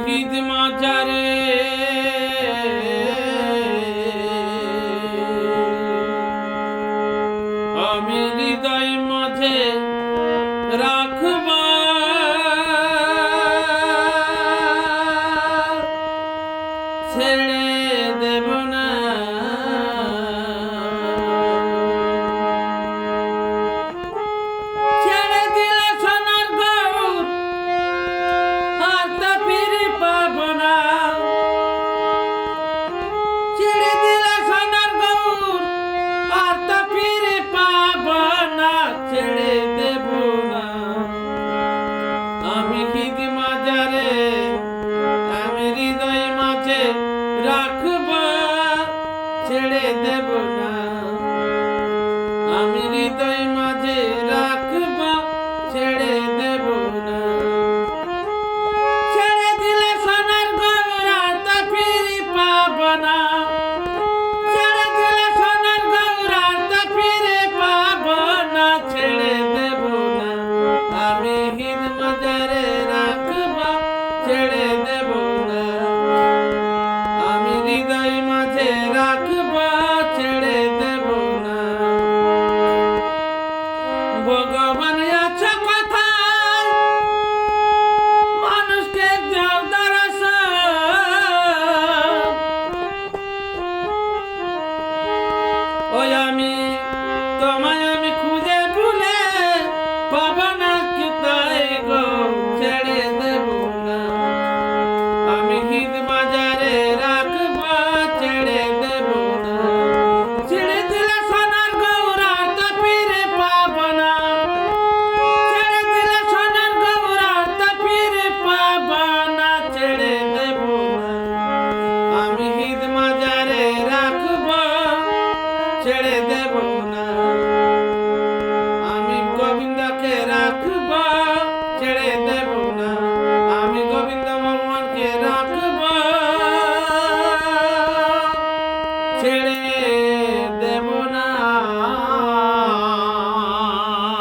হিদ মাজারে আমি হৃদয় মাঝে রাখব ছেড়ে দেব না ছেড়ে দিলে সোনার গৌর আর তা ফিরে পাব না ছেড়ে দিলে সোনার গৌর আর তা ফিরে পাব না ছেড়ে দেব না আমি হিদ মাজারে আমি হৃদয় মাঝে রাখব ছেড়ে দেব না আমি হৃদয় মাঝে রাখব ছেড়ে দেব না ছেড়ে দিলে সোনার গৌর আর তা ফিরে পাব না ছেড়ে দিলে সোনার গৌর আর তা ফিরে পাব না ছেড়ে দেব না আমি হিদ মাজারে রাখব ছেড়ে দেব না আমি হৃদয় মাঝে রাখব ছেড়ে দেব না ভগবান আছে কথায় মানুষকে দেও দর্শন ওই আমি তোমায় আমি খুঁজে ভুলে পাব না কি তাই গো ছেড়ে দেব না আমি হিদ মাজারে রাখব ছেড়ে দেব না ছেড়ে দিলে সোনার গৌর আর তা ফিরে পাব না ছেড়ে দিলে সোনার গৌর আর তা ফিরে পাব না ছেড়ে দেব না আমি হিদ মাজারে রাখব ছেড়ে দেব